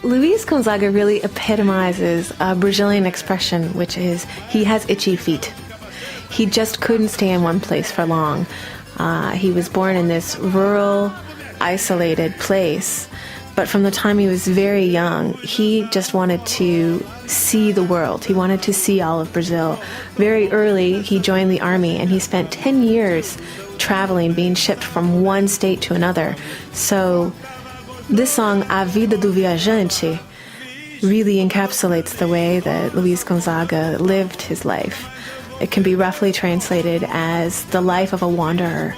Luiz Gonzaga really epitomizes a Brazilian expression, which is he has itchy feet. He just couldn't stay in one place for long. He was born in this rural, isolated place, but from the time he was very young, he just wanted to see the world. He wanted to see all of Brazil. Very early, he joined the army, and he spent 10 years traveling, being shipped from one state to another. So this song, A Vida do Viajante, really encapsulates the way that Luiz Gonzaga lived his life. It can be roughly translated as the life of a wanderer.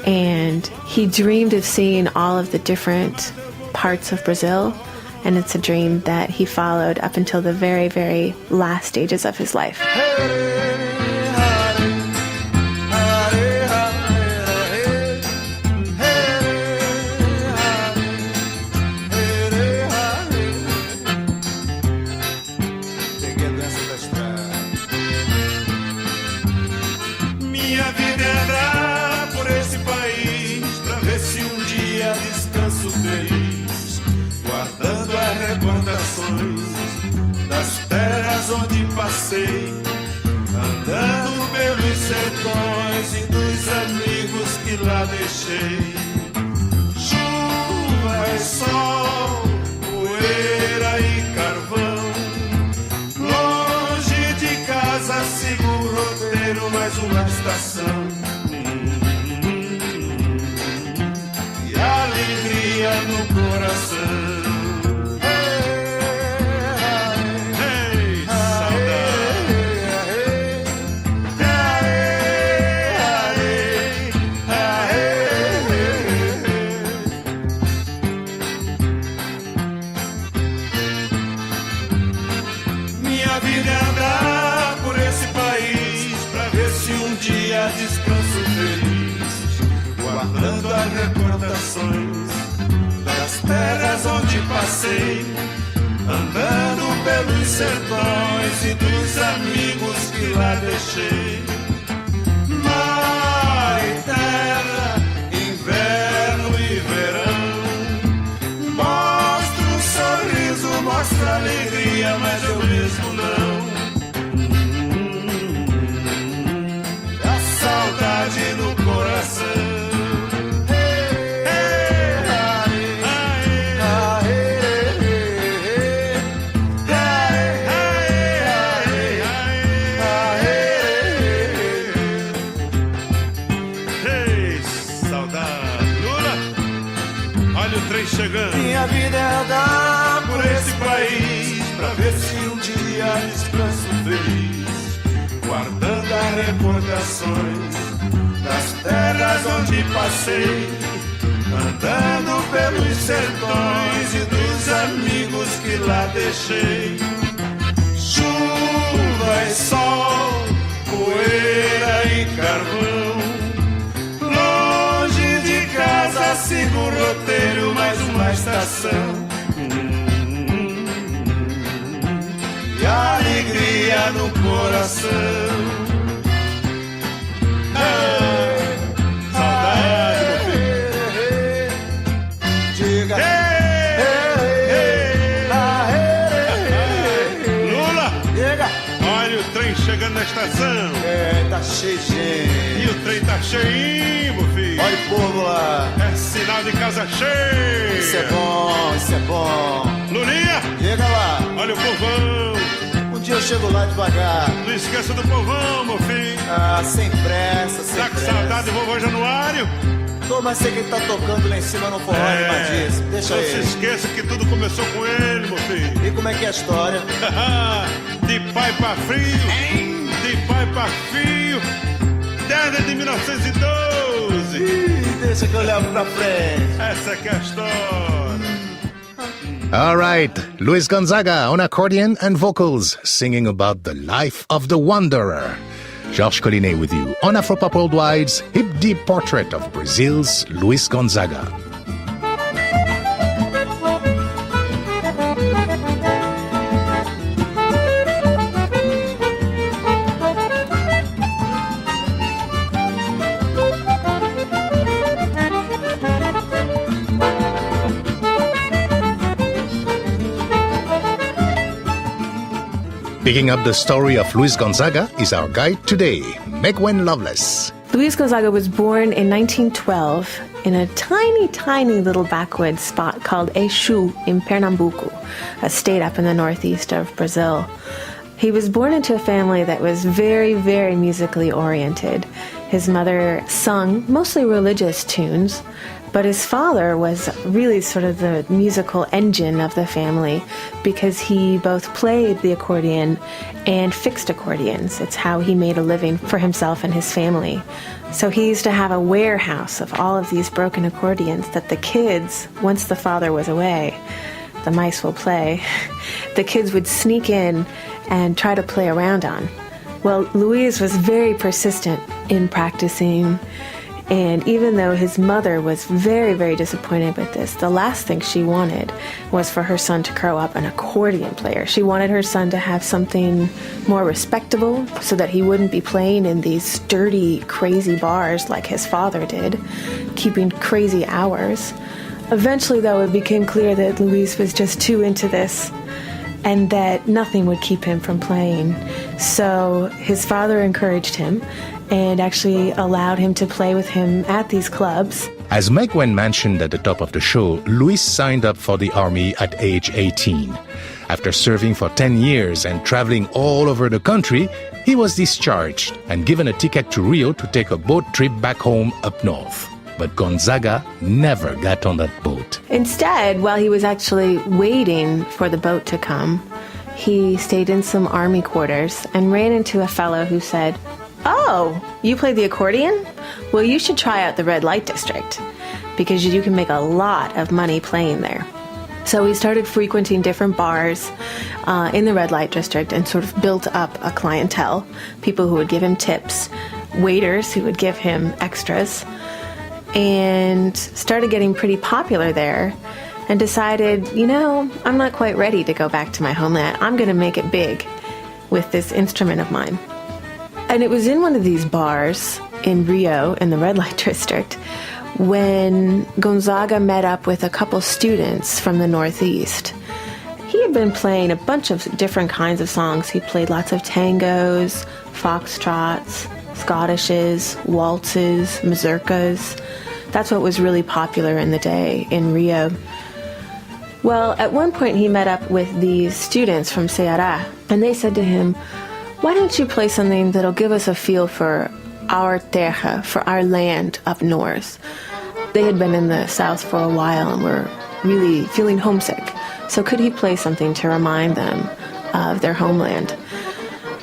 And he dreamed of seeing all of the different parts of Brazil, and it's a dream that he followed up until the very, very last stages of his life. Das terras onde passei, andando pelos sertões e dos amigos que lá deixei. Chuva e sol, poeira e carvão, longe de casa sigo o roteiro, mais uma estação. E alegria no coração. Das terras onde passei, andando pelos sertões e dos amigos que lá deixei. Mar e terra, inverno e verão, mostra um sorriso, mostra alegria, mas eu mesmo não. A saudade no coração. Minha vida é andar por esse país, pra ver se um dia descanso feliz, guardando as recordações das terras onde passei, andando pelos sertões e dos amigos que lá deixei. Chuva e sol, poeira e carvão, casa, sigo o roteiro, mais uma estação. E alegria no coração. Saudade, meu filho. Diga. Lula, diga. Olha o trem chegando na estação. Tá cheio de gente. E o trem tá cheinho, meu filho. Olha o povo lá. É sinal de casa cheia. Isso é bom, isso é bom. Lulinha, chega lá. Olha o povão. Um dia eu chego lá devagar. Não esqueça do povão, meu filho. Ah, sem pressa, sem pressa. Tá com saudade do vovô Januário? Tô, mas sei que ele tá tocando lá em cima no forró animadíssimo. Deixa ele. Não se esqueça que tudo começou com ele, meu filho. E como é que é a história? De pai pra filho. De pai pra filho. Desde 1912. Deixa que eu levo pra frente. Essa que é a história. All right, Luiz Gonzaga on accordion and vocals, singing about the life of the wanderer. Georges Collinet with you on Afropop Worldwide's Hip Deep Portrait of Brazil's Luiz Gonzaga. Picking up the story of Luiz Gonzaga is our guide today, Megwen Loveless. Luiz Gonzaga was born in 1912 in a tiny, tiny little backwoods spot called Exu in Pernambuco, a state up in the northeast of Brazil. He was born into a family that was very, very musically oriented. His mother sung mostly religious tunes, but his father was really sort of the musical engine of the family because he both played the accordion and fixed accordions. It's how he made a living for himself and his family. So he used to have a warehouse of all of these broken accordions that the kids, once the father was away, the mice will play, the kids would sneak in and try to play around on. Well, Luiz was very persistent in practicing, and even though his mother was very, very disappointed with this, the last thing she wanted was for her son to grow up an accordion player. She wanted her son to have something more respectable so that he wouldn't be playing in these dirty, crazy bars like his father did, keeping crazy hours. Eventually, though, it became clear that Luiz was just too into this and that nothing would keep him from playing. So his father encouraged him and actually allowed him to play with him at these clubs. As Megwen mentioned at the top of the show, Luiz signed up for the army at age 18. After serving for 10 years and traveling all over the country, he was discharged and given a ticket to Rio to take a boat trip back home up north. But Gonzaga never got on that boat. Instead, while he was actually waiting for the boat to come, he stayed in some army quarters and ran into a fellow who said, "Oh, you play the accordion? Well, you should try out the red light district because you can make a lot of money playing there." So he started frequenting different bars in the red light district and sort of built up a clientele, people who would give him tips, waiters who would give him extras, and started getting pretty popular there and decided, I'm not quite ready to go back to my homeland. I'm going to make it big with this instrument of mine. And it was in one of these bars in Rio, in the red light district, when Gonzaga met up with a couple students from the Northeast. He had been playing a bunch of different kinds of songs. He played lots of tangos, foxtrots, Scottishes, waltzes, mazurkas. That's what was really popular in the day in Rio. Well, at one point he met up with these students from Ceará, and they said to him, "Why don't you play something that'll give us a feel for our terra, for our land up north?" They had been in the south for a while and were really feeling homesick. So could he play something to remind them of their homeland?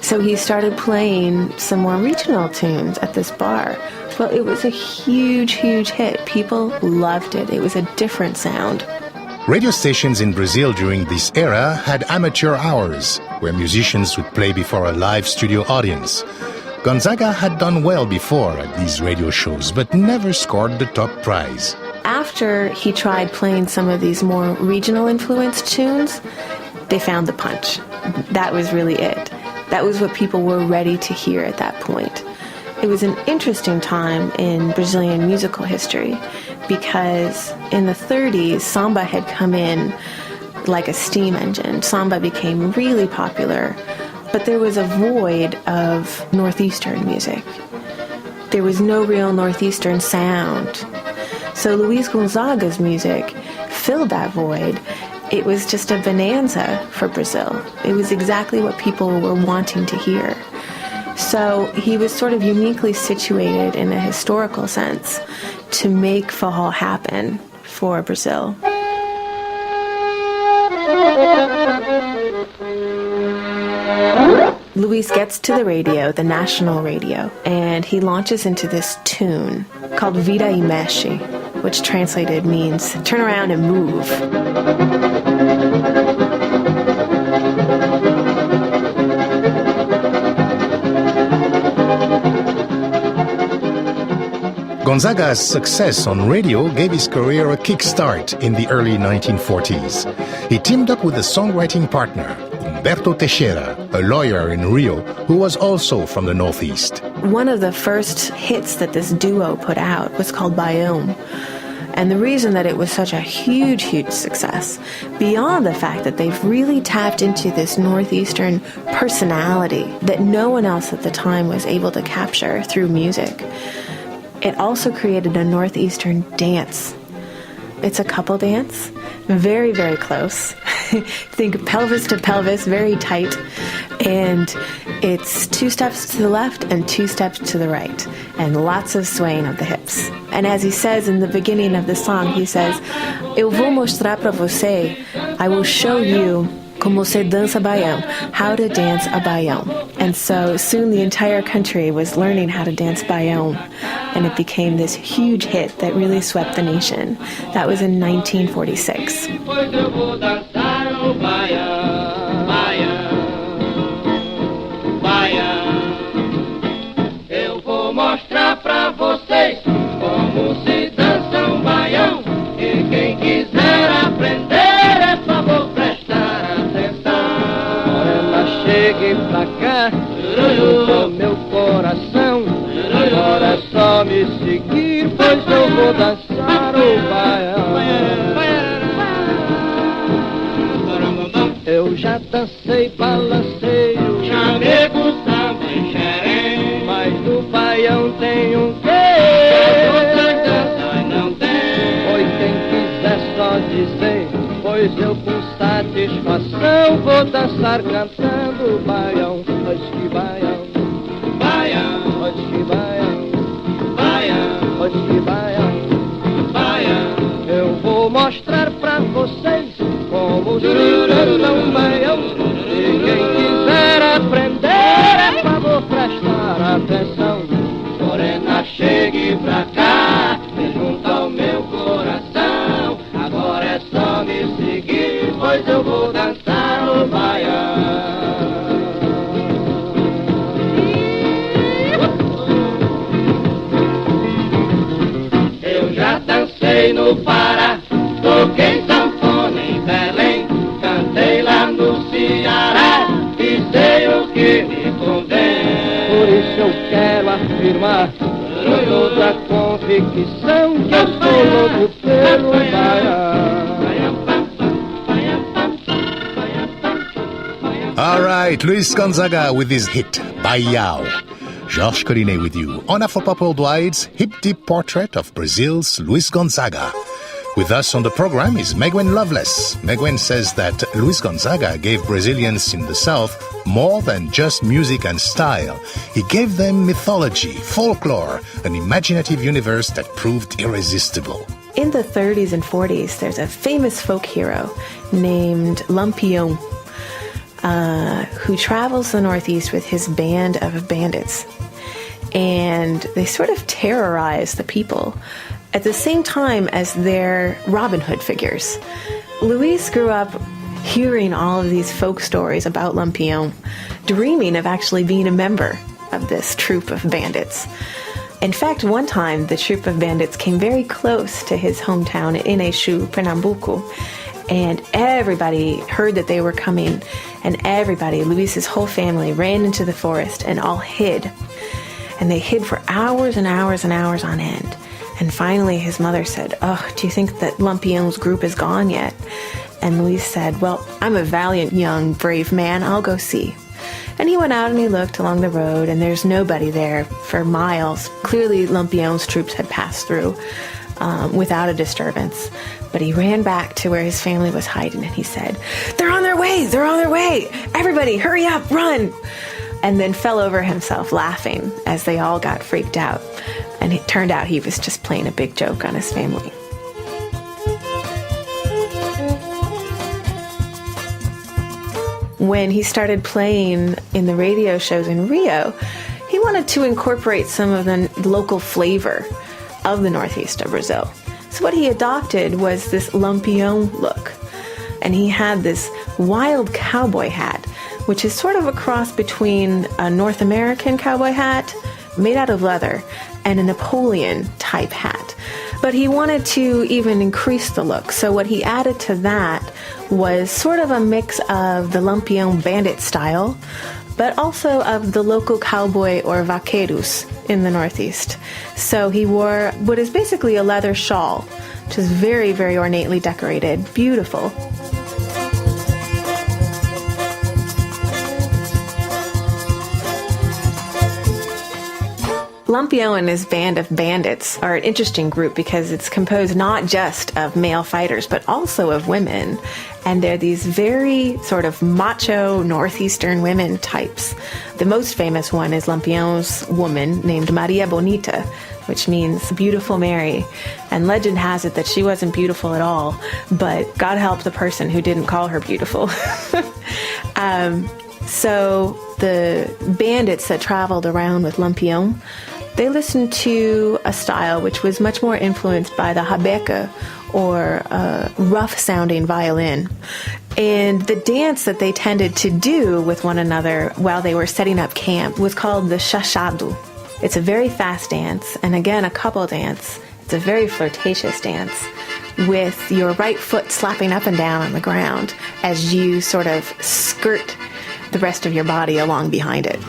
So he started playing some more regional tunes at this bar. Well, it was a huge, huge hit. People loved it. It was a different sound. Radio stations in Brazil during this era had amateur hours, where musicians would play before a live studio audience. Gonzaga had done well before at these radio shows, but never scored the top prize. After he tried playing some of these more regional influenced tunes, they found the punch. That was really it. That was what people were ready to hear at that point. It was an interesting time in Brazilian musical history because in the 30s, samba had come in like a steam engine. Samba became really popular, but there was a void of Northeastern music. There was no real Northeastern sound. So Luiz Gonzaga's music filled that void. It was just a bonanza for Brazil. It was exactly what people were wanting to hear. So he was sort of uniquely situated in a historical sense to make Forró happen for Brazil. Luiz gets to the radio, the national radio, and he launches into this tune called Vira e Mexe, which translated means turn around and move. Gonzaga's success on radio gave his career a kickstart in the early 1940s. He teamed up with a songwriting partner, Humberto Teixeira, a lawyer in Rio who was also from the Northeast. One of the first hits that this duo put out was called Bayão. And the reason that it was such a huge, huge success, beyond the fact that they've really tapped into this Northeastern personality that no one else at the time was able to capture through music, it also created a Northeastern dance. It's a couple dance, very, very close. Think pelvis to pelvis, very tight. And it's 2 steps to the left and 2 steps to the right, and lots of swaying of the hips. And as he says in the beginning of the song, he says, "Eu vou mostrar pra você, I will show you como se dança baião, how to dance a baião." And so soon the entire country was learning how to dance baião, and it became this huge hit that really swept the nation. That was in 1946. Eu vou mostrar pra vocês como se dança um baião, e quem quiser aprender é favor prestar atenção. Morena, chegue pra cá, junto meu coração, agora é só me seguir, pois eu vou dançar o baião. Eu já dancei, balanceio, chamego, samba e xerém, mas no baião tem um quê? Outras danças não tem. Pois quem quiser só dizer, pois eu com satisfação vou dançar cantando o baião. Pois que baião, baião, pois que baião, baião, pois que baião, baião. Eu vou mostrar pra vocês como se dança um baião, e quem quiser aprender é favor prestar atenção. Morena, chegue pra cá, vem junto ao meu coração, agora é só me seguir, pois eu vou dançar o baião. Eu já dancei no Pará, toquei sanfona em Belém, cantei lá no Ceará, e sei o que me convém. Por isso eu quero afirmar com toda a convicção que eu sou louco pelo baião. All right, Luiz Gonzaga with his hit, Baião. Georges Collinet with you on Afropop Worldwide's Hip Deep Portrait of Brazil's Luiz Gonzaga. With us on the program is Megwen Loveless. Megwen says that Luiz Gonzaga gave Brazilians in the South more than just music and style. He gave them mythology, folklore, an imaginative universe that proved irresistible. In the 30s and 40s, there's a famous folk hero named Lampião, who travels the Northeast with his band of bandits. And they sort of terrorize the people at the same time as they're Robin Hood figures. Luis grew up hearing all of these folk stories about Lampião, dreaming of actually being a member of this troupe of bandits. In fact, one time the troupe of bandits came very close to his hometown in Exu, Pernambuco, and everybody heard that they were coming, and everybody, Luis's whole family, ran into the forest and all hid. And they hid for hours and hours and hours on end. And finally his mother said, "Oh, do you think that Lampião's group is gone yet?" And Luis said, "Well, I'm a valiant, young, brave man. I'll go see." And he went out and he looked along the road, and there's nobody there for miles. Clearly Lampião's troops had passed through without a disturbance. But he ran back to where his family was hiding, and he said, "They're on their way! They're on their way! Everybody, hurry up, run!" And then fell over himself laughing as they all got freaked out. And it turned out he was just playing a big joke on his family. When he started playing in the radio shows in Rio, he wanted to incorporate some of the local flavor of the Northeast of Brazil. So what he adopted was this Lampião look. And he had this wild cowboy hat, which is sort of a cross between a North American cowboy hat made out of leather and a Napoleon-type hat. But he wanted to even increase the look, so what he added to that was sort of a mix of the Lampião bandit style, but also of the local cowboy or vaqueiros in the Northeast. So he wore what is basically a leather shawl which is very, very ornately decorated. Beautiful. Lampião and his band of bandits are an interesting group because it's composed not just of male fighters, but also of women. And they're these very sort of macho northeastern women types. The most famous one is Lampião's woman named Maria Bonita, which means beautiful Mary. And legend has it that she wasn't beautiful at all, but God help the person who didn't call her beautiful. So the bandits that traveled around with Lampião, they listened to a style which was much more influenced by the rabeca, or rough-sounding violin. And the dance that they tended to do with one another while they were setting up camp was called the chachado. It's a very fast dance, and again, a couple dance. It's a very flirtatious dance with your right foot slapping up and down on the ground as you sort of skirt the rest of your body along behind it.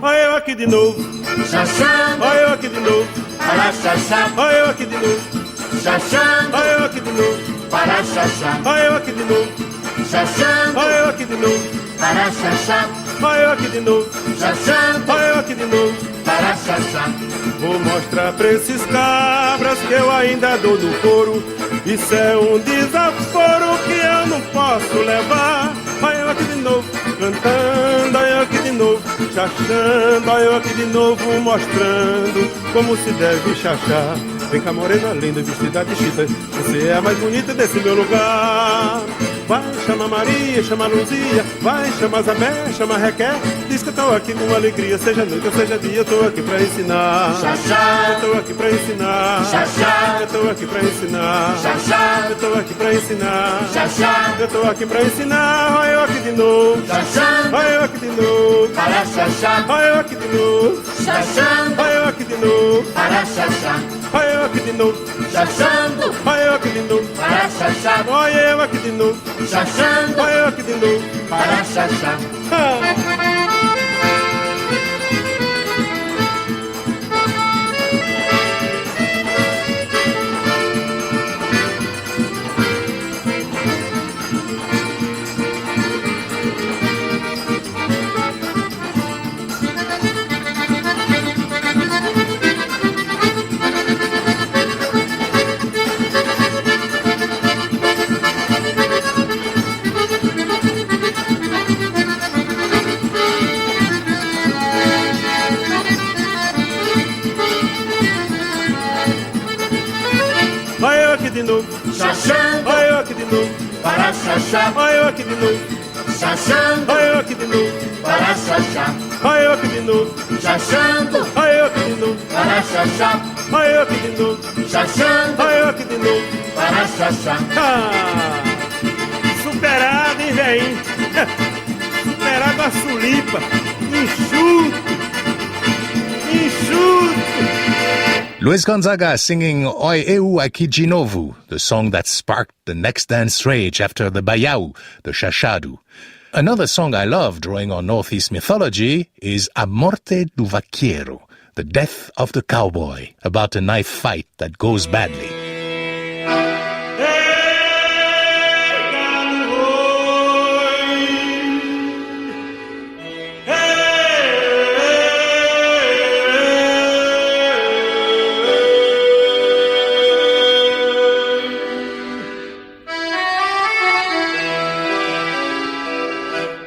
Olha eu aqui de novo, Chachando, olha eu aqui de novo, para chachá, olha eu aqui de novo, chachando, olha eu aqui de novo, para chachá, olha eu aqui de novo, chachando, olha eu aqui de novo, para chachá, olha eu aqui de novo, chachando, olha eu aqui de novo. para chachá. Vou mostrar pra esses cabras que eu ainda dou no couro. Isso é um desaforo que eu não posso levar. Olha eu aqui de novo, cantando, olha eu aqui de novo, chachando, olha eu aqui de novo, mostrando como se deve chachar. Vem cá, morena linda, vestida de chita, você é a mais bonita desse meu lugar. Vai, chama Maria, chama Luzia, vai, chama Zabé, chama Requer. Diz que eu tô aqui com alegria, seja noite ou seja dia, eu tô aqui pra ensinar. Chachá, Eu tô aqui pra ensinar. chachá, Eu tô aqui pra ensinar. chachá, Eu tô aqui pra ensinar. chachá, Eu tô aqui pra ensinar. Olha eu aqui de novo. chachando, Olha eu aqui de novo. para chachá, Olha eu aqui de novo. chachando, Olha eu aqui de novo. para chachá, Olha eu aqui de novo. chachando, Olha eu aqui de novo. para chachá, Olha eu aqui de novo. chachando, Olha eu aqui de novo. para chachá. Olha eu aqui de novo. Chachando, Olha eu aqui de novo. para chachá, Olha eu aqui de novo. chachando, Olha eu aqui de novo. para chachá, Olha eu aqui de novo. chachando, Olha eu aqui de novo. para chachá, Olha eu aqui de novo. chachando, Olha eu aqui de novo. para chachá. Superado, hein, velhinho? Superado a sulipa. Enxuto. Enxuto. Luiz Gonzaga singing Oi Eu Aqui de Novo, the song that sparked the next dance rage after the baião, the chachado. Another song I love drawing on Northeast mythology is A Morte do Vaqueiro, the death of the cowboy, about a knife fight that goes badly.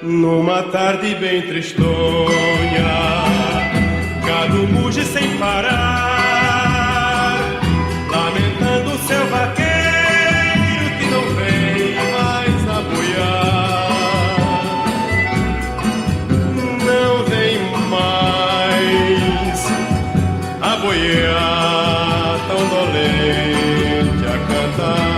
Numa tarde bem tristonha, gado muge sem parar, lamentando seu vaqueiro que não vem mais aboiar. Não vem mais aboiar, tão dolente a cantar.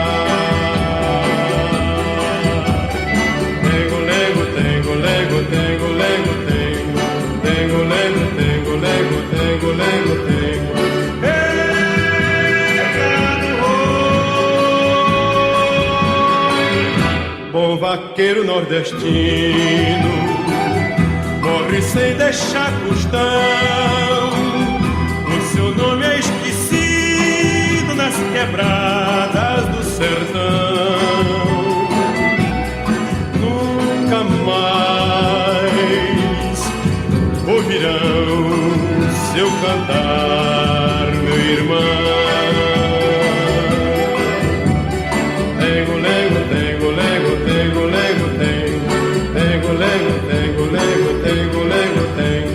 Bom vaqueiro nordestino morre sem deixar costão. O seu nome é esquecido nas quebradas sertão nunca mais ouvirão seu cantar, meu irmão. Tengo, lego, tengo, lego, tengo, lego, tengo, tengo, lego, tengo, lego, tengo, lego, tengo.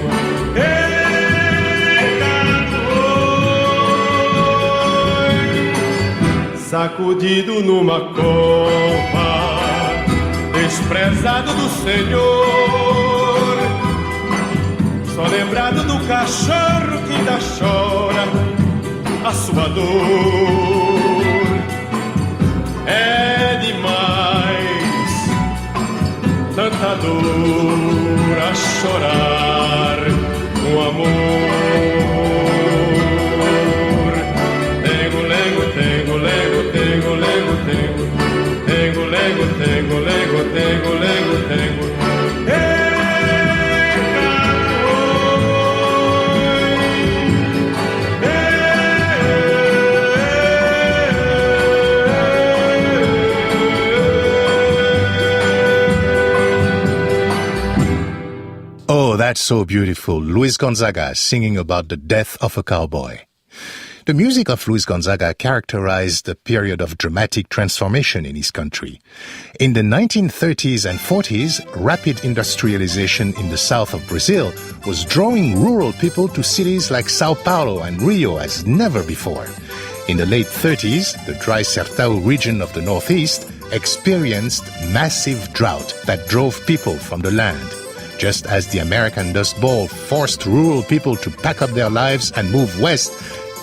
Sacudido numa cova, desprezado do Senhor, só lembrado do cachorro que ainda chora a sua dor. É demais tanta dor a chorar com amor. Tengo, lego, tengo, lego, tengo, lego, tengo, tengo, lego, tengo, lego, tengo, lego, tengo. Oh, that's so beautiful. Luiz Gonzaga singing about the death of a cowboy. The music of Luiz Gonzaga characterized a period of dramatic transformation in his country. In the 1930s and 40s, rapid industrialization in the south of Brazil was drawing rural people to cities like Sao Paulo and Rio as never before. In the late 30s, the dry Sertão region of the northeast experienced massive drought that drove people from the land. Just as the American Dust Bowl forced rural people to pack up their lives and move west,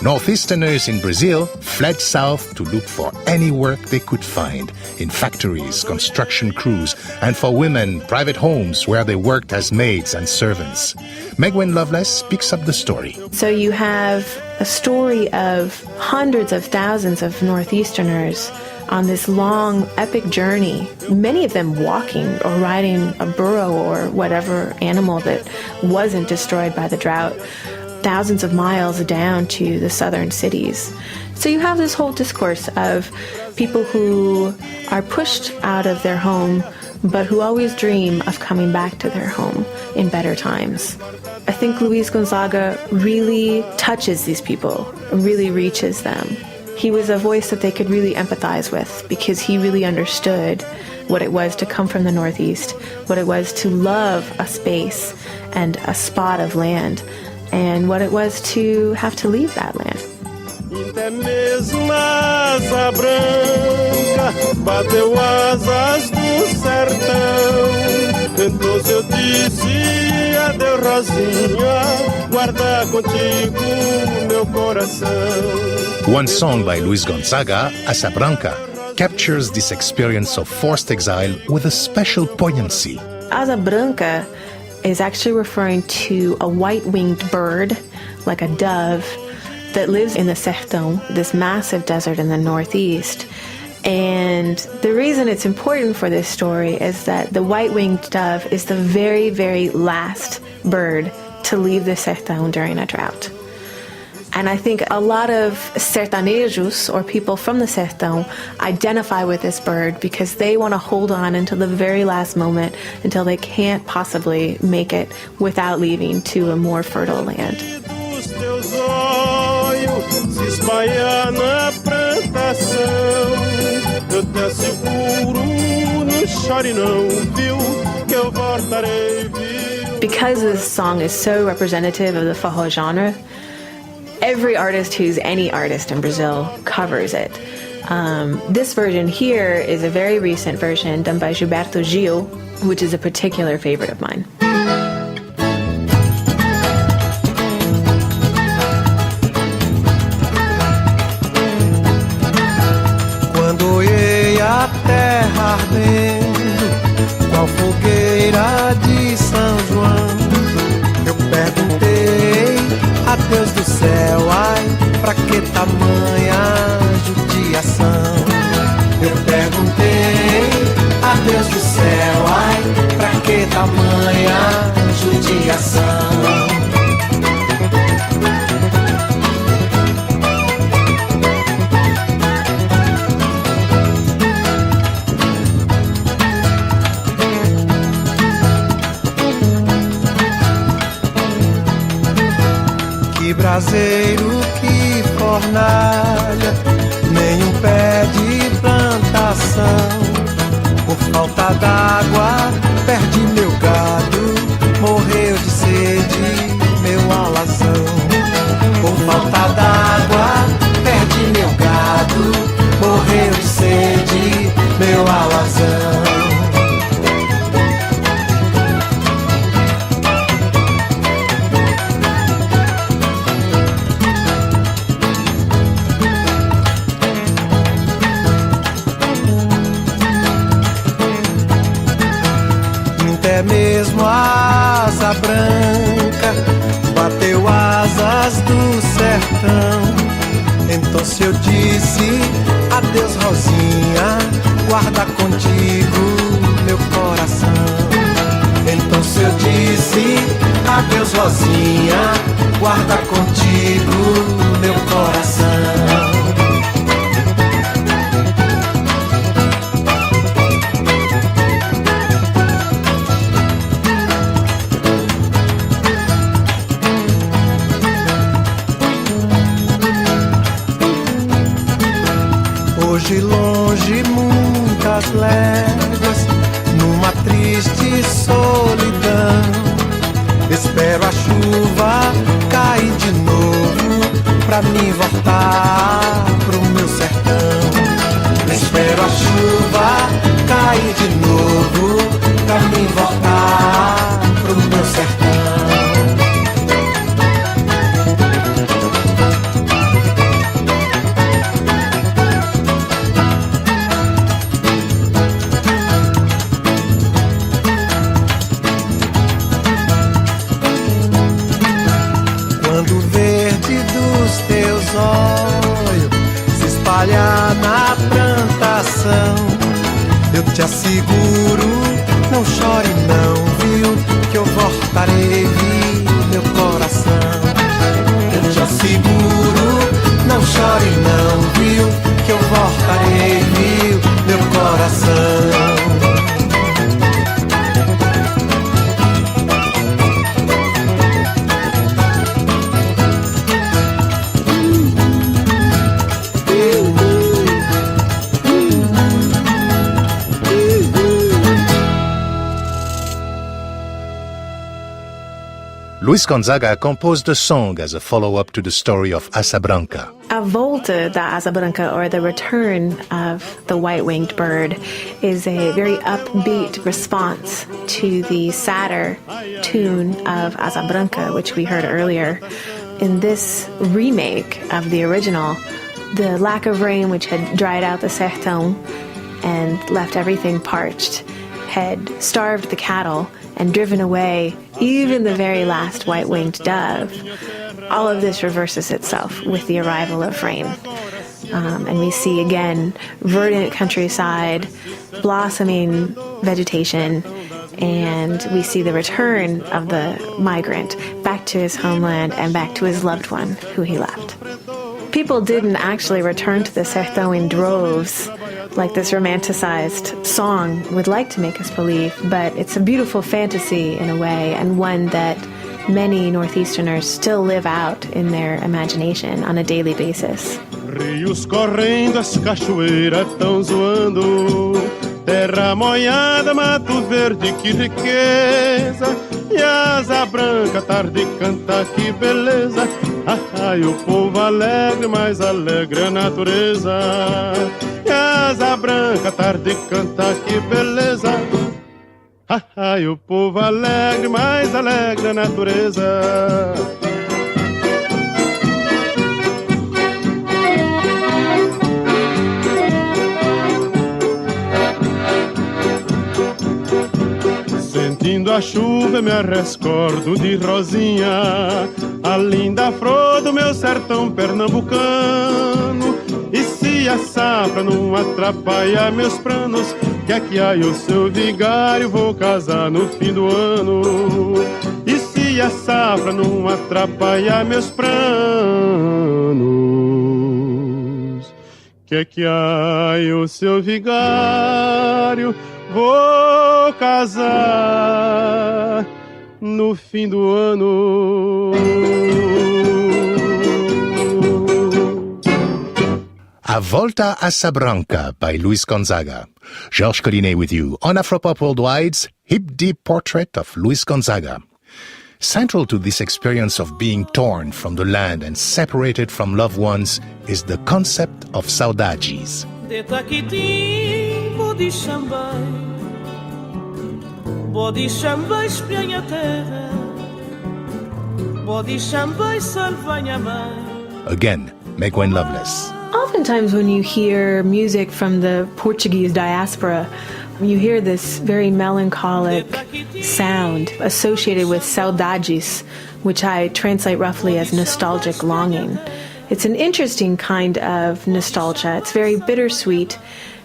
Northeasterners in Brazil fled south to look for any work they could find in factories, construction crews, and for women, private homes where they worked as maids and servants. Megwin Loveless picks up the story. So you have a story of hundreds of thousands of Northeasterners on this long, epic journey, many of them walking or riding a burro or whatever animal that wasn't destroyed by the drought, thousands of miles down to the southern cities. So you have this whole discourse of people who are pushed out of their home, but who always dream of coming back to their home in better times. I think Luiz Gonzaga really touches these people, really reaches them. He was a voice that they could really empathize with because he really understood what it was to come from the Northeast, what it was to love a space and a spot of land, and what it was to have to leave that land. Até mesmo asa branca bateu asas do sertão. Então eu dizia, Deus Rosinha, guarda contigo meu coração. One song by Luiz Gonzaga, Asa Branca, captures this experience of forced exile with a special poignancy. Asa Branca is actually referring to a white-winged bird, like a dove, that lives in the Sertão, this massive desert in the northeast. And the reason it's important for this story is that the white-winged dove is the very, very last bird to leave the Sertão during a drought. And I think a lot of sertanejos, or people from the Sertão, identify with this bird because they want to hold on until the very last moment, until they can't possibly make it without leaving to a more fertile land. Because this song is so representative of the Forró genre, every artist who's any artist in Brazil covers it. This version here is a very recent version done by Gilberto Gil, which is a particular favorite of mine. Quando olhei a terra ardendo, qual fogueira de São João, eu perguntei a Deus do céu, ai, pra que tamanha judiação? Eu perguntei a Deus do céu, ai, pra que tamanha judiação? caseiro que fornalha, nem um pé de plantação. Por falta d'água, perdi meu gado, morreu de sede meu alazão. Por falta d'água, perdi meu gado, morreu de sede meu alazão. Até mesmo a asa branca bateu asas do sertão. Então se eu disse adeus Rosinha, guarda contigo meu coração. Então se eu disse adeus Rosinha, guarda contigo meu coração. Hoje longe muitas léguas, numa triste solidão, espero a chuva cair de novo, pra mim voltar pro meu sertão. Espero a chuva cair de novo, pra mim voltar pro meu sertão. Na plantação, eu te asseguro, não chore não, viu, que eu voltarei, viu, meu coração. Eu te asseguro, não chore não, viu, que eu voltarei, viu, meu coração. Luiz Gonzaga composed a song as a follow-up to the story of Asa Branca. A volta da Asa Branca, or the return of the white-winged bird, is a very upbeat response to the sadder tune of Asa Branca, which we heard earlier. In this remake of the original, the lack of rain, which had dried out the sertão and left everything parched, had starved the cattle and driven away even the very last white-winged dove. All of this reverses itself with the arrival of rain. And we see again verdant countryside, blossoming vegetation, and we see the return of the migrant back to his homeland and back to his loved one who he left. People didn't actually return to the sertão in droves, like this romanticized song would like to make us believe, but it's a beautiful fantasy in a way, and one that many Northeasterners still live out in their imagination on a daily basis. Rios correndo, as cachoeiras tão zoando, terra molhada, mato verde, que riqueza, e asa branca, tarde canta, que beleza. Ai, o povo alegre, mais alegre a natureza. E asa branca, tarde canta, que beleza. Ai, o povo alegre, mais alegre a natureza. Sentindo a chuva, me rescordo de Rosinha, a linda flor do meu sertão pernambucano. E se a safra não atrapalha meus planos, que aqui aí o seu vigário vou casar no fim do ano. E se a safra não atrapalha meus planos, que aqui aí o seu vigário vou casar no fim do ano. A Volta a Sabranca by Luiz Gonzaga. Georges Collinet with you on Afropop Worldwide's hip-deep portrait of Luiz Gonzaga. Central to this experience of being torn from the land and separated from loved ones is the concept of saudades. De Taquitim, bode chambai, bode chambai espelha a terra, bode chambai salvanha mãe. Again, Megwen Loveless. Oftentimes when you hear music from the Portuguese diaspora, you hear this very melancholic sound associated with saudades, which I translate roughly as nostalgic longing. It's an interesting kind of nostalgia. It's very bittersweet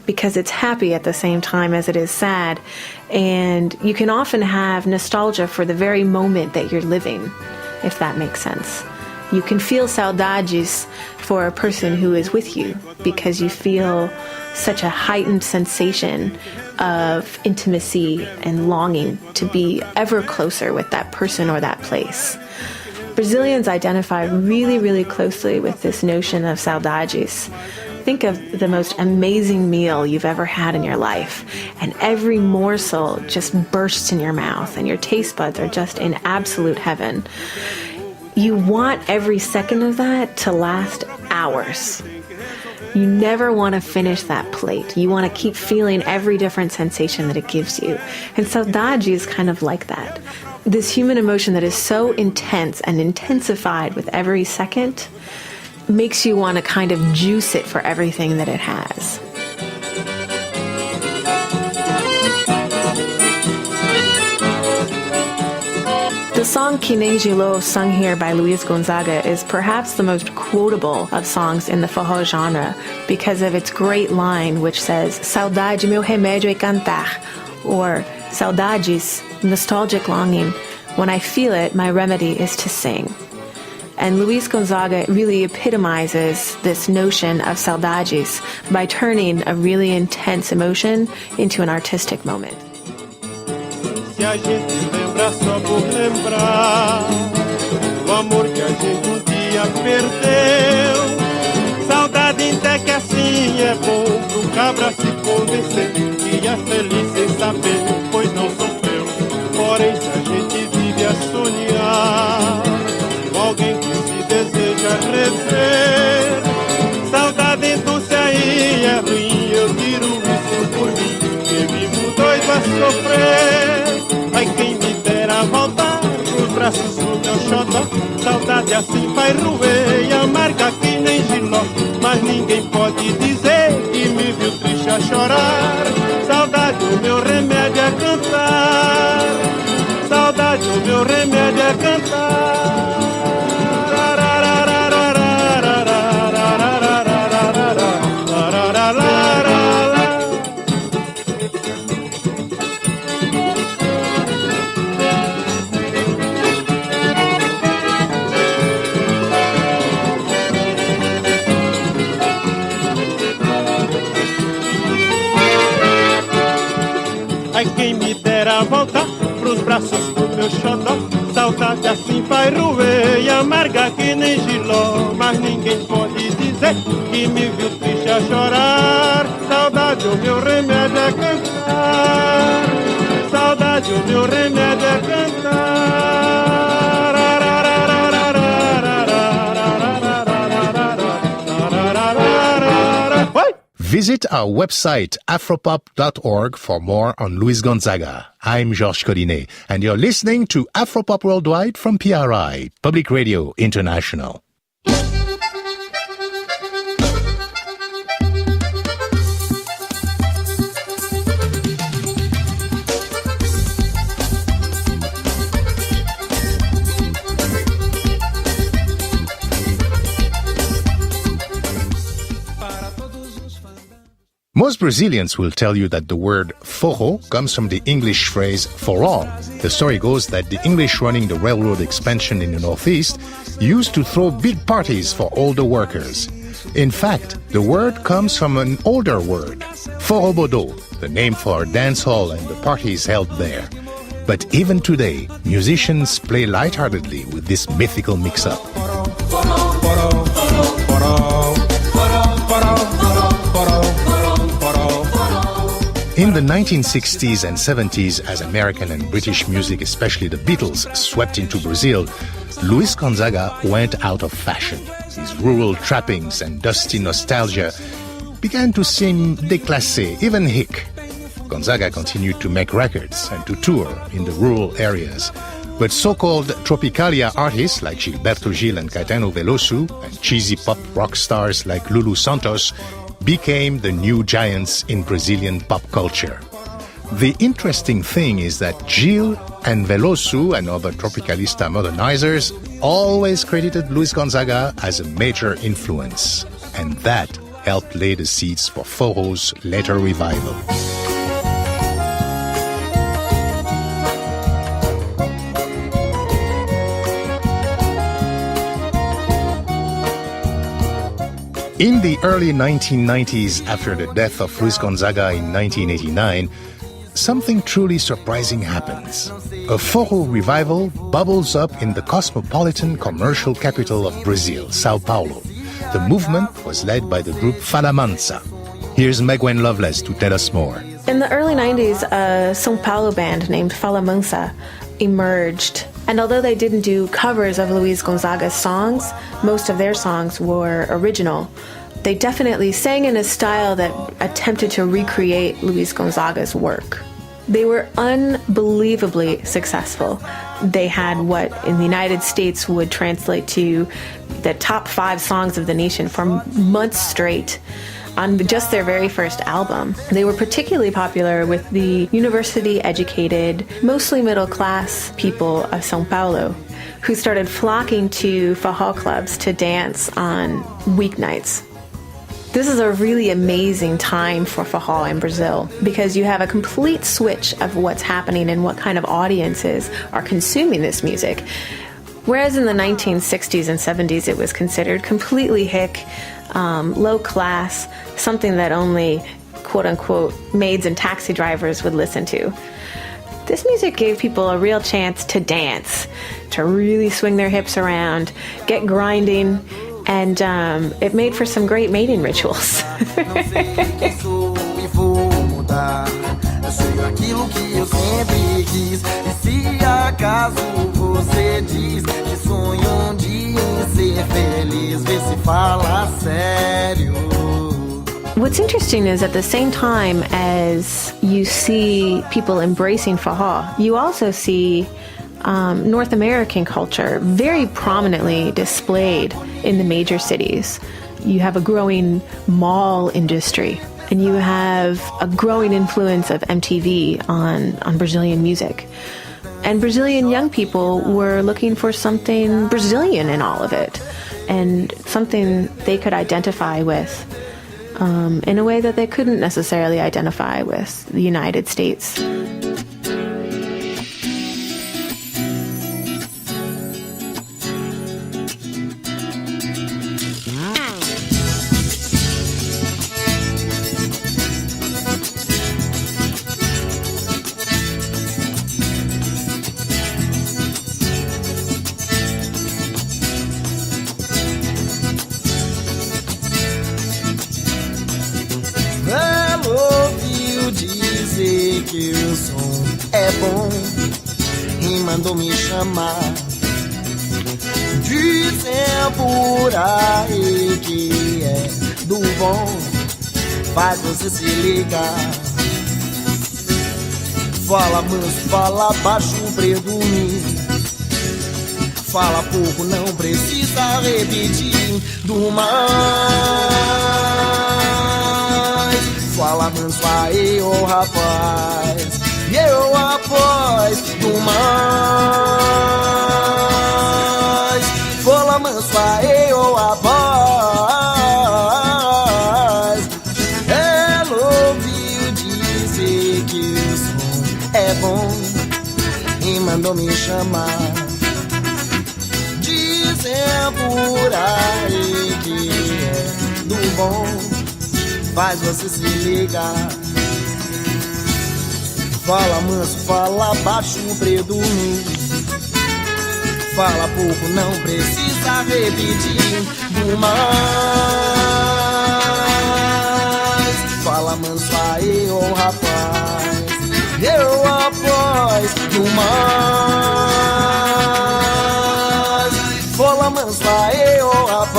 because it's happy at the same time as it is sad. And you can often have nostalgia for the very moment that you're living, if that makes sense. You can feel saudades for a person who is with you because you feel such a heightened sensation of intimacy and longing to be ever closer with that person or that place. Brazilians identify really, really closely with this notion of saudades. Think of the most amazing meal you've ever had in your life, and every morsel just bursts in your mouth, and your taste buds are just in absolute heaven. You want every second of that to last hours. You never want to finish that plate. You want to keep feeling every different sensation that it gives you. And saudade is kind of like that. This human emotion that is so intense and intensified with every second makes you want to kind of juice it for everything that it has. The song Que Nem Gilô, sung here by Luiz Gonzaga, is perhaps the most quotable of songs in the forró genre because of its great line which says, Saudade, meu remédio é cantar, or Saudades, nostalgic longing, when I feel it, my remedy is to sing. And Luiz Gonzaga really epitomizes this notion of saudades by turning a really intense emotion into an artistic moment. Se a gente lembra só por lembrar o amor que a gente dia perdeu. Saudade até que assim é bom pro cabra se convencer que é feliz sem saber, pois não sofreu. Porém se a gente vive a sonhar com alguém que se deseja rever, saudade então se aí é ruim, eu tiro isso por mim, que vivo doido a sofrer. Ai, quem me dera voltar pros braços do meu xodó. Saudade assim vai roer e amarga que nem giló. Mas ninguém pode dizer que me viu triste a chorar. Saudade, o meu remédio é cantar. Saudade, o meu remédio é cantar. Quem me dera voltar pros braços do meu xodó. Saudade assim vai roer e amarga que nem giló. Mas ninguém pode dizer que me viu triste a chorar. Saudade, o meu remédio é cantar. Saudade, o meu remédio é cantar. Visit our website afropop.org for more on Luiz Gonzaga. I'm Georges Collinet, and you're listening to Afropop Worldwide from PRI, Public Radio International. Most Brazilians will tell you that the word forró comes from the English phrase forró. The story goes that the English running the railroad expansion in the Northeast used to throw big parties for all the workers. In fact, the word comes from an older word, forrobodo, the name for a dance hall and the parties held there. But even today, musicians play lightheartedly with this mythical mix-up. In the 1960s and 70s, as American and British music, especially the Beatles, swept into Brazil, Luiz Gonzaga went out of fashion. His rural trappings and dusty nostalgia began to seem déclassé, even hick. Gonzaga continued to make records and to tour in the rural areas. But so-called Tropicalia artists like Gilberto Gil and Caetano Veloso and cheesy pop rock stars like Lulu Santos became the new giants in Brazilian pop culture. The interesting thing is that Gil and Veloso and other Tropicalista modernizers always credited Luiz Gonzaga as a major influence, and that helped lay the seeds for Forró's later revival. In the early 1990s, after the death of Luiz Gonzaga in 1989, something truly surprising happens. A Forró revival bubbles up in the cosmopolitan commercial capital of Brazil, Sao Paulo. The movement was led by the group Fala Mansa. Here's Megwen Loveless to tell us more. In the early 90s, a São Paulo band named Fala Mansa emerged. And although they didn't do covers of Luiz Gonzaga's songs, most of their songs were original. They definitely sang in a style that attempted to recreate Luiz Gonzaga's work. They were unbelievably successful. They had what in the United States would translate to the top 5 songs of the nation for months straight on just their very first album. They were particularly popular with the university-educated, mostly middle-class people of São Paulo, who started flocking to Forró clubs to dance on weeknights. This is a really amazing time for Forró in Brazil because you have a complete switch of what's happening and what kind of audiences are consuming this music. Whereas in the 1960s and 70s it was considered completely hick, low class, something that only quote-unquote maids and taxi drivers would listen to. This music gave people a real chance to dance, to really swing their hips around, get grinding, and it made for some great mating rituals. What's interesting is at the same time as you see people embracing Forró, you also see North American culture very prominently displayed in the major cities. You have a growing mall industry, and you have a growing influence of MTV on Brazilian music. And Brazilian young people were looking for something Brazilian in all of it, and something they could identify with in a way that they couldn't necessarily identify with the United States. Que o som é bom e mandou me chamar, dizem por aí que é do bom, faz você se ligar. Fala manso, fala baixo, predomínio, fala pouco, não precisa repetir do mais. Fala manso aí, ô rapaz, e eu após do mais. Fala manso aí, ô rapaz, ela ouviu dizer que o som é bom e mandou me chamar, dizem por aí que é do bom, faz você se ligar. Fala manso, fala baixo, predomínio, fala pouco, não precisa repetir do mais. Fala fala manso aí, ô rapaz. Eu após do mais. Fala manso aí, ô rapaz.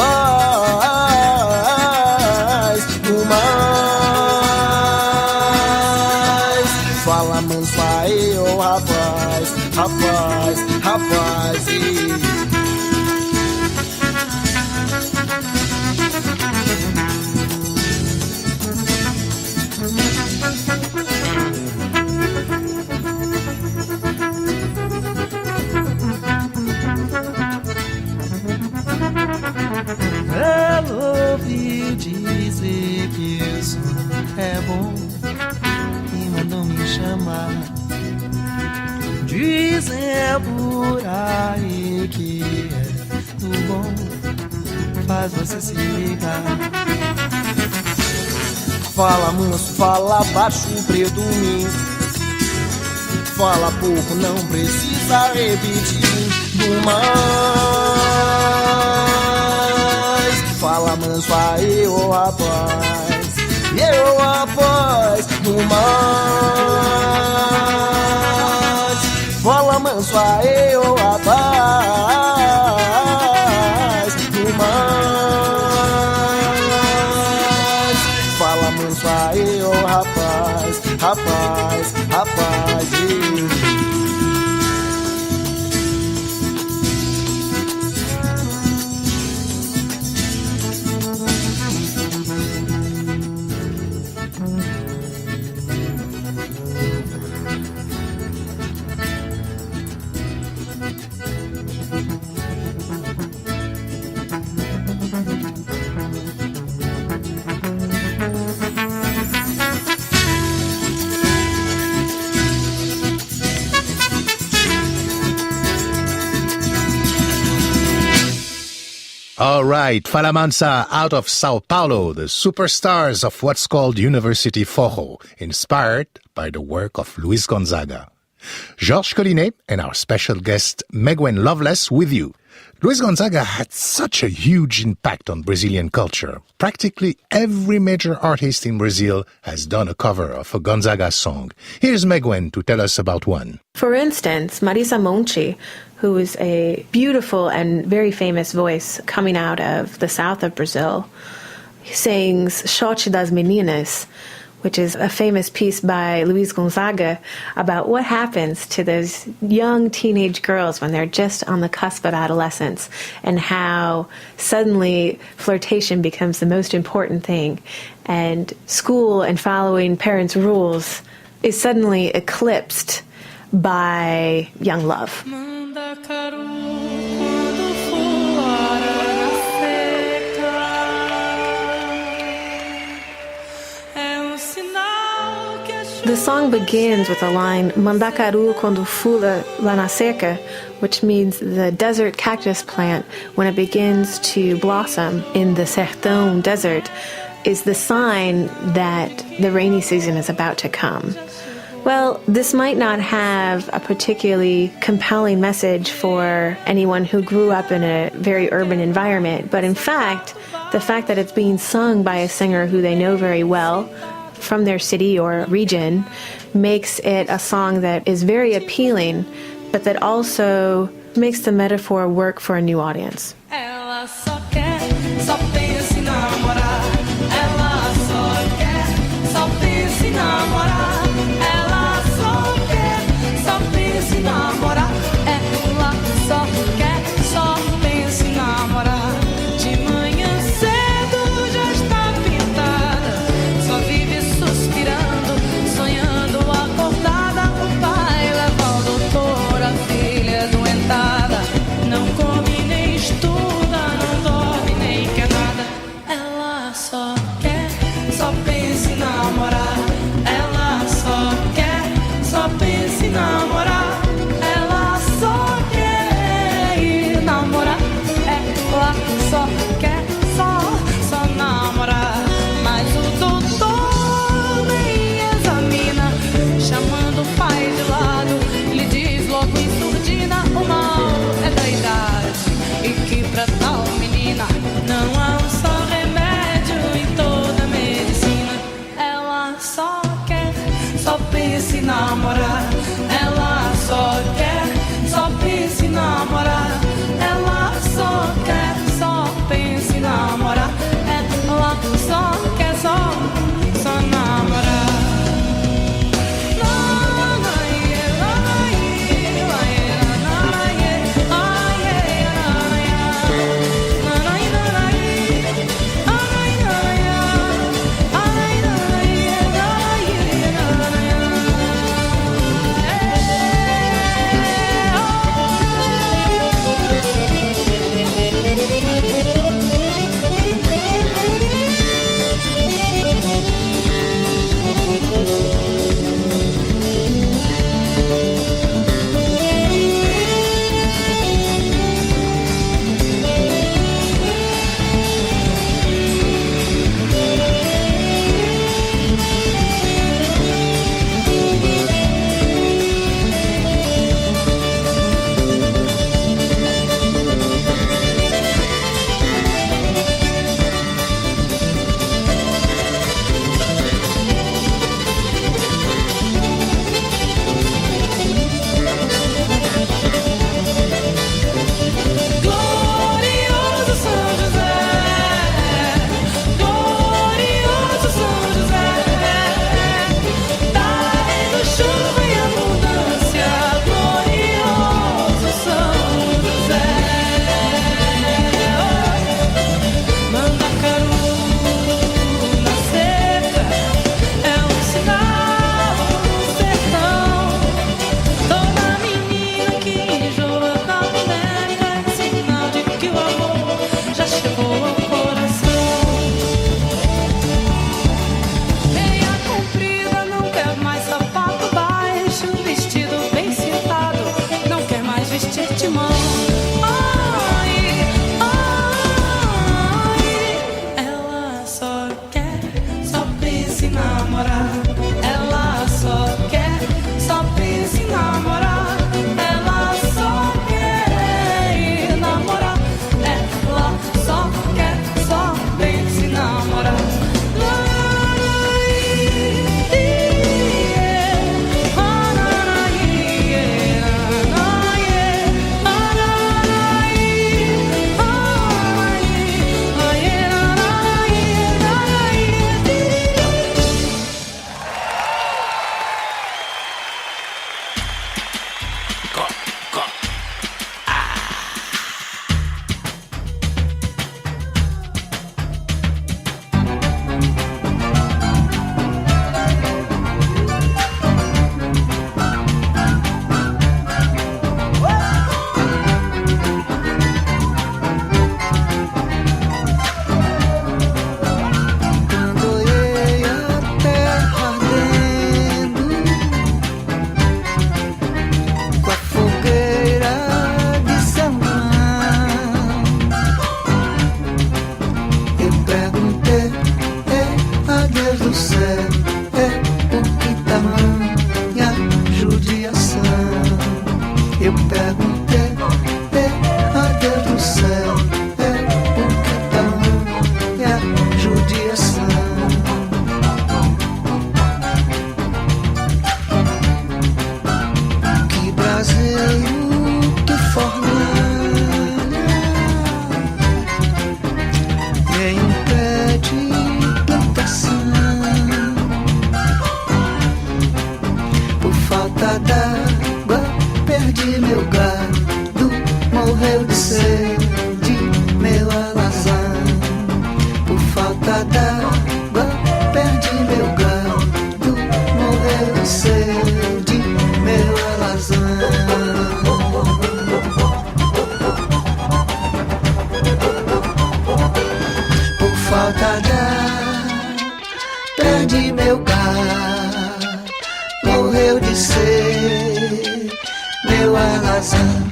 Do mais. Fala manso aí, ô rapaz. Rapaz, rapaz. Ela ouvi dizer que o som é bom e mandou me chamar. Dizem por aí que é do bom, faz você se ligar. Fala manso, fala baixo, predomínio. Fala pouco, não precisa repetir. Do mais. Fala manso aí, ô rapaz. Eu rapaz, do mais. Fala manso aí, ô rapaz. Do mais. Fala manso aí, ô rapaz. Rapaz, rapaz. All right, Fala Mansa out of Sao Paulo, the superstars of what's called University Forró, inspired by the work of Luiz Gonzaga. Georges Collinet and our special guest Megwen Loveless with you. Luiz Gonzaga had such a huge impact on Brazilian culture. Practically every major artist in Brazil has done a cover of a Gonzaga song. Here's Megwen to tell us about one. For instance, Marisa Monte, who is a beautiful and very famous voice coming out of the south of Brazil, sings Shot das Meninas, which is a famous piece by Luiz Gonzaga about what happens to those young teenage girls when they're just on the cusp of adolescence and how suddenly flirtation becomes the most important thing and school and following parents' rules is suddenly eclipsed by young love. The song begins with the line Mandacaru quando fula lá na seca, which means the desert cactus plant, when it begins to blossom in the Sertão desert, is the sign that the rainy season is about to come. Well, this might not have a particularly compelling message for anyone who grew up in a very urban environment, but in fact, the fact that it's being sung by a singer who they know very well from their city or region makes it a song that is very appealing, but that also makes the metaphor work for a new audience. Ela só quer, só pensa em namorar. Ela só quer, só pensa em namorar. Ela só quer, só pensa em namorar. Ela só quer, só pensa em namorar. De manhã cedo já está pintada, só vive suspirando, sonhando acordada. O pai leva ao doutor, a filha doentada, não come nem estuda. Eu perguntei, a Deus do céu, o que é a judiação? Que braseiro, que fornalha, nem um pé de plantação. Por falta d'água perdi meu gado, morreu de sede meu alazão. Por falta d'água perdi meu gado, morreu de sede meu alazão. Por falta d'água perdi meu gado, morreu de sede meu alazão.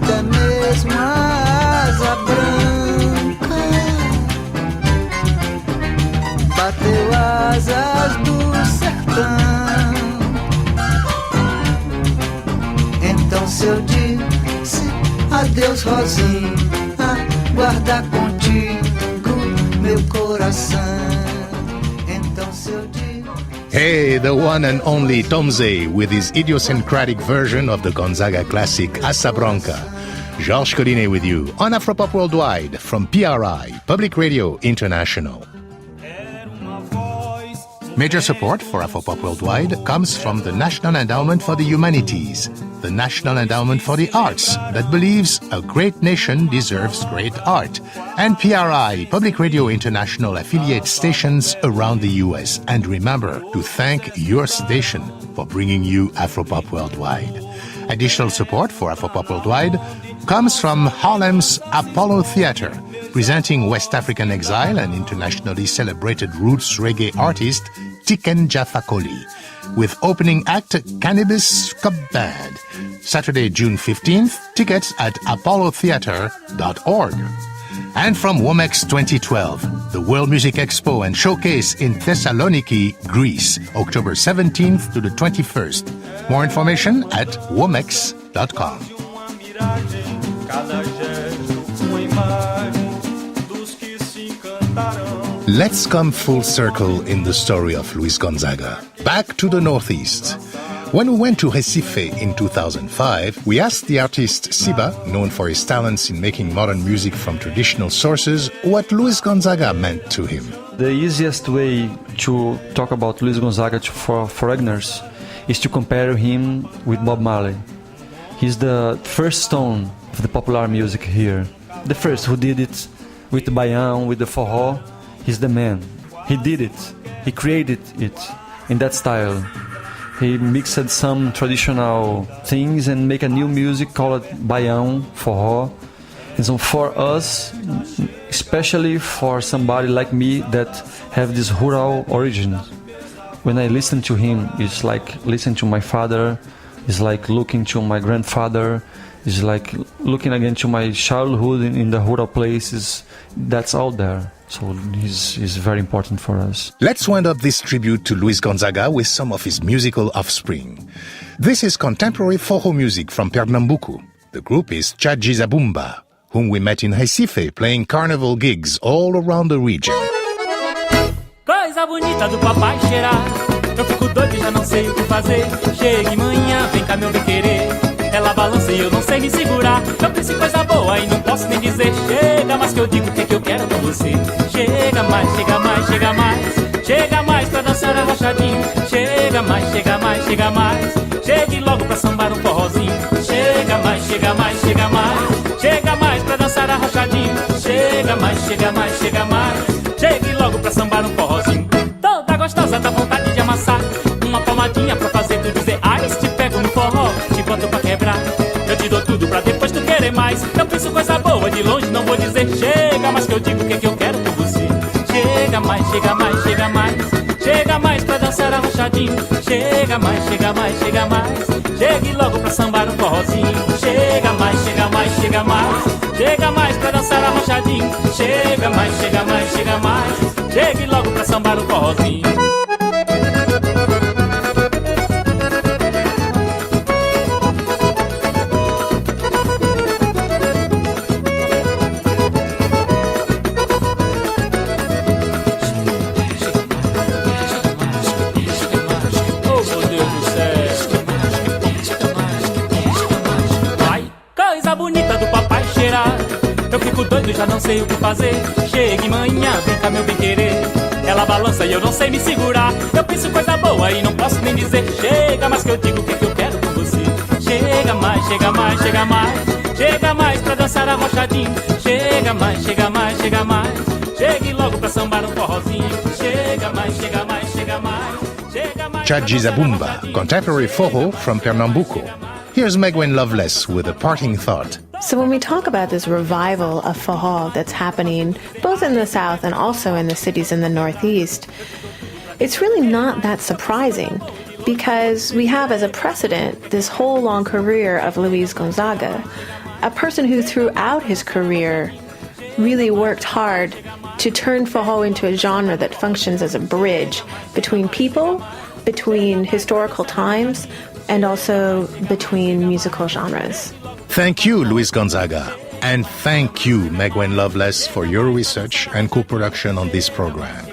Até mesmo a asa branca bateu asas do sertão. Então se eu disse adeus, Rosinha, guarda contigo meu coração. Então se eu disse Hey, the one and only Tomze with his idiosyncratic version of the Gonzaga classic Asa Branca. Georges Collinet with you on Afropop Worldwide from PRI, Public Radio International. Major support for Afropop Worldwide comes from the National Endowment for the Humanities, the National Endowment for the Arts that believes a great nation deserves great art, and PRI, Public Radio International affiliate stations around the US. And remember to thank your station for bringing you Afropop Worldwide. Additional support for Afropop Worldwide comes from Harlem's Apollo Theatre, presenting West African exile and internationally celebrated roots reggae artist Tiken Jah Fakoly, with opening act Cannabis Cup Band. Saturday, June 15th, tickets at apollotheater.org. And from Womex 2012, the World Music Expo and Showcase in Thessaloniki, Greece, October 17th to the 21st. More information at womex.com. Let's come full circle in the story of Luiz Gonzaga. Back to the Northeast. When we went to Recife in 2005, we asked the artist Siba, known for his talents in making modern music from traditional sources, what Luiz Gonzaga meant to him. The easiest way to talk about Luiz Gonzaga for foreigners is to compare him with Bob Marley. He's the first stone of the popular music here. The first who did it with the baião, with the forró. He's the man. He did it. He created it in that style. He mixed some traditional things and make a new music called baião, forró. And so for us, especially for somebody like me that have this rural origin, when I listen to him, it's like listening to my father, it's like looking to my grandfather, it's like looking again to my childhood in the rural places. That's all there. So he's very important for us. Let's wind up this tribute to Luiz Gonzaga with some of his musical offspring. This is contemporary forró music from Pernambuco. The group is Tchadji Zabumba, whom we met in Recife playing carnival gigs all around the region. Coisa bonita do papai cheirar, eu fico doido e já não sei o que fazer. Chega em manhã, vem cá meu bem querer. Ela balança e eu não sei me segurar. Eu penso em coisa boa e não posso nem dizer. Chega mais que eu digo o que é que eu quero com você. Chega mais, chega mais, chega mais. Chega mais pra dançar arrochadinho. Chega mais, chega mais, chega mais. Chegue logo pra sambar um forrozinho. Chega mais, chega mais, chega mais. Chega mais pra dançar arrochadinho. Chega mais, chega mais, chega mais. Chegue logo pra sambar um forrozinho. Toda gostosa dá vontade de amassar. Uma palmadinha pra fazer tu dizer ai, se te pego no forró, te boto pra quebrar. Eu te dou tudo pra depois tu querer mais. Eu penso coisa boa de longe, não vou dizer chega. chega mais, chega mais. Chega mais pra dançar arrochadinho. Chega mais, chega mais, chega mais. Chegue logo pra sambar um forrozinho. Chega mais, chega mais, chega mais. Chega mais pra dançar arrochadinho. Chega mais, chega mais, chega mais. Chegue logo pra sambar um forrozinho. Eu fico doido, já não sei o que fazer. Chegue manhã, vem cá meu bem querer. Ela balança e eu não sei me segurar. Eu penso coisa boa e não posso nem dizer. Chega mais que eu digo o que eu quero com você. Chega mais, chega mais, chega mais. Chega mais pra dançar arrochadinho. Chega mais, chega mais, chega mais. Chegue logo pra sambar um forrozinho. Chega mais, chega mais, chega mais. Chega mais. Chadjizabumba, contemporary forró from Pernambuco. Here's Megwin Loveless with a parting thought. So when we talk about this revival of Forró that's happening both in the South and also in the cities in the Northeast, it's really not that surprising because we have as a precedent this whole long career of Luiz Gonzaga, a person who throughout his career really worked hard to turn Forró into a genre that functions as a bridge between people, between historical times, and also between musical genres. Thank you, Luiz Gonzaga. And thank you, Megwin Loveless, for your research and co-production on this program.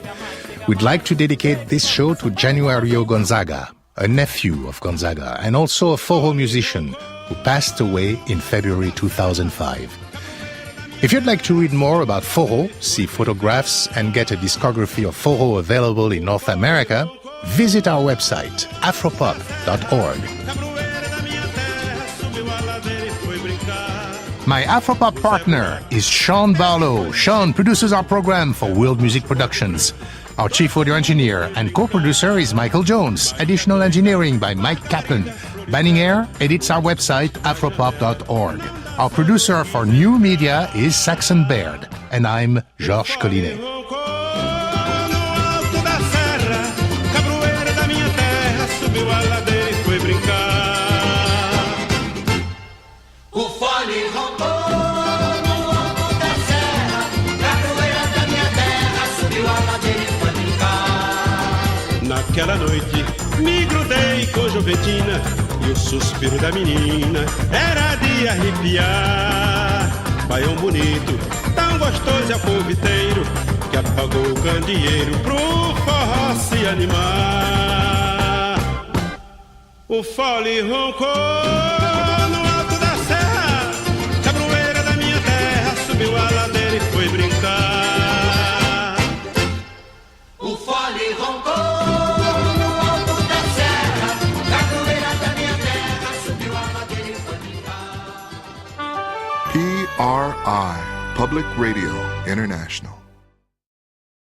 We'd like to dedicate this show to Januario Gonzaga, a nephew of Gonzaga, and also a Forró musician who passed away in February 2005. If you'd like to read more about Forró, see photographs, and get a discography of Forró available in North America, visit our website, afropop.org. My Afropop partner is Sean Barlow. Sean produces our program for World Music Productions. Our chief audio engineer and co-producer is Michael Jones. Additional engineering by Mike Kaplan. Banning Air edits our website, afropop.org. Our producer for new media is Saxon Baird. And I'm Georges Collinet. Naquela noite me grudei com Juventina e o suspiro da menina era de arrepiar. Baião bonito, tão gostoso é o povo inteiro que apagou o candeeiro pro forró se animar. O fole roncou no alto da serra, cabroeira da minha terra subiu a ladeira e foi brincar. O fole roncou. PRI, Public Radio International.